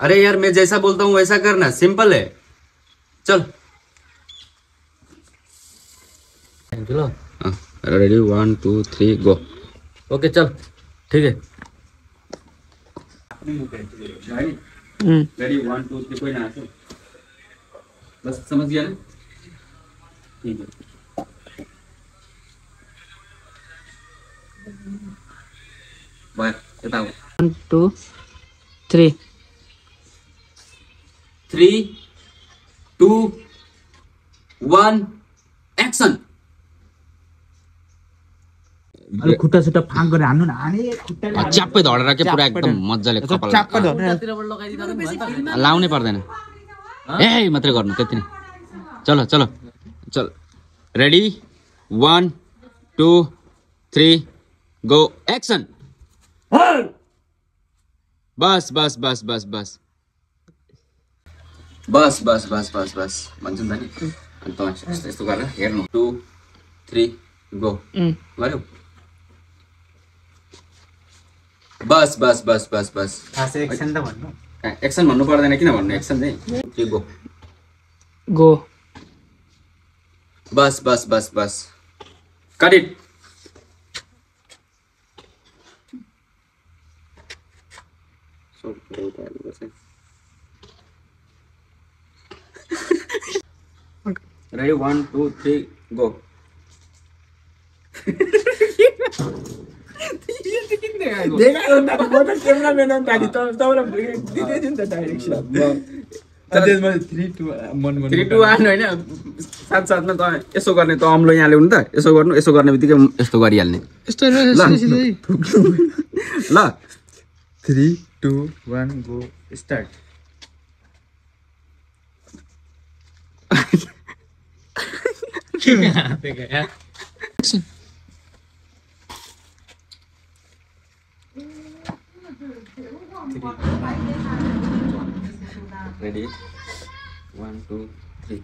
अरे यार मैं जैसा बोलता हूँ वैसा करना, सिंपल है। चल रेडी 1 2 3 गो। ओके चल ठीक है। रेडी 1 2 3 कोई ना आसे, बस समझ गया ना? ठीक है। बाय बताओ। 1 2 3 3 2 1 एक्सन। अलि खुट्टा सुट्टा फाँक गरेर हान्नु न, हाने खुट्टाले च्याप्पै धडेर के पुरा एकदम मजाले कपाल च्याप्प धरेर लाउनै पर्दैन, ए मात्रै गर्नु त्यति नै। चलो चलो चल रेडी 1 2 3 गो एक्सन। बस बस बस बस बस बस बस बस बस बस भन्छ नि त नि। अनि त यस्तो यस्तो गरेर हेर्नु 2 3 गो गर्यो। बस बस बस बस बस खास एक्सन त भन्नु, एक्सन भन्नु पर्दैन, किन भन्नु एक्सन चाहिँ 3 go go. Bus bus bus bus cut it. Ready 1 2 3 go. देखायो न त, म त क्यामेराम्यान हो नि त, तपाईँलाई दिँदै दिनु त डाइरेक्सन। त्यसमा 3 2 1 3 2 1 होइन, साथ साथमा त यसो गर्ने, त अम्लो यहाँ ल्याउनु त, यसो गर्नु, यसो गर्ने बित्तिकै यस्तो गरिहाल्ने। यस्तो ल 3 2 1 गो स्टार्ट। रेडी 1 2 3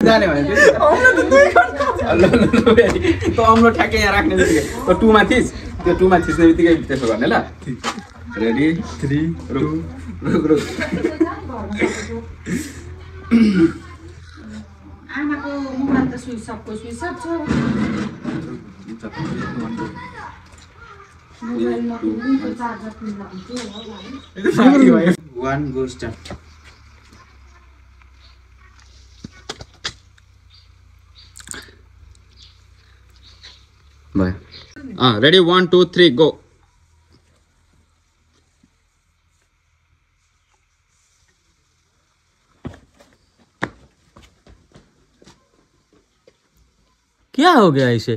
जाने भने त अम्लो ठ्याक्कै यहाँ राख्ने बित्तिकै त्यो 2 मा थिच, त्यो 2 मा थिच्ने बित्तिकै त्यसो गर्ने। ल रेडी 3 2 रुक रुक आमाको मुखमा त स्विच अफको स्विच अफ छ। मोबाइलमा पनि चार्जर किन्दा हुन्थ्यो होला। 1 गो स्टार्ट। भयो। Ready 1 2 3 go. क्या हो गया इसे?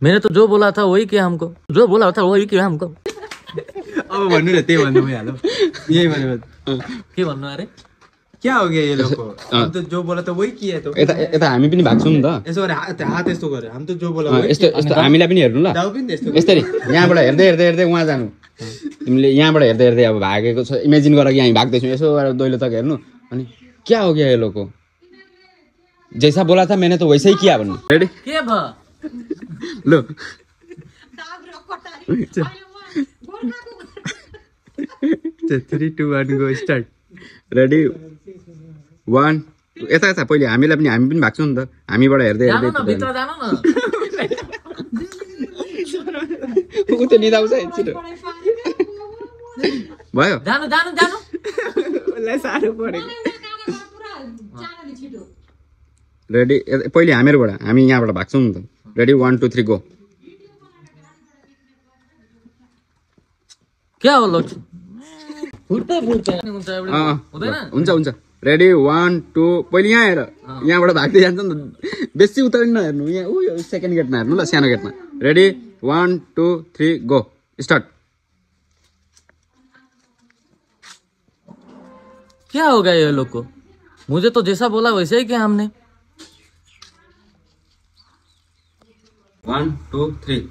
मैंने तो जो बोला था वही किया हमको, जो बोला था वही किया हमको। अब भन्नु न, त्यही भन्नु भइहाल्यो, यही भन्नु। के भन्नु? अरे क्या हो गया ये लोग को? हम तो जो बोला था वही किया। तो यता यता हामी पनि भाग्छौँ नि त। यसो गरे हात यस्तो गरे, हम तो जो बोला वही। यस्तो यस्तो हामीलाई पनि हेर्नु ल। दाउ पनि त्यस्तो यस्तरी यहाँबाट हेर्दै हेर्दै हेर्दै उहाँ जानु। तिमीले यहाँबाट हेर्दै हेर्दै अब भागेको छ, इमेजिन गर कि हामी भाग्दैछौँ, यसो गरेर दैलो तक हेर्नु, अनि क्या हो गया ये लोग को, जैसा बोला था मैंने तो वैसे ही किया भन्नु। रेडी के भ लो 3 2 1 गो स्टार्ट। रेडी 1 यता यता पहिले हामी पनि भाग्छौँ नि त, हामीबाट हेर्दै हेर्दै जानु न भित्र जानु न। ऊ त निदाउँछ छिटो भयो। जानु जानु जानु उसलाई साह्रो परेको। रेडी पहिले हामीबाट, हामी यहाँबाट भाग्छौँ नि त। Ready 1 2 3 go. क्या हो लोग हुँदैन? हुन्छ हुन्छ। रेडी 1 2 पहिले यहाँ हेर, यहाँबाट भाग्दै जान्छ नि त, बेसी उता पनि नहेर्नु, यहाँ ऊ सेकेन्ड गेटमा हेर्नु ल, सानो गेटमा। Ready 1 2 3 go start. क्या हो गया ये लोग को? मुझे तो जैसा बोला वैसे ही किया हमने। 1 2 3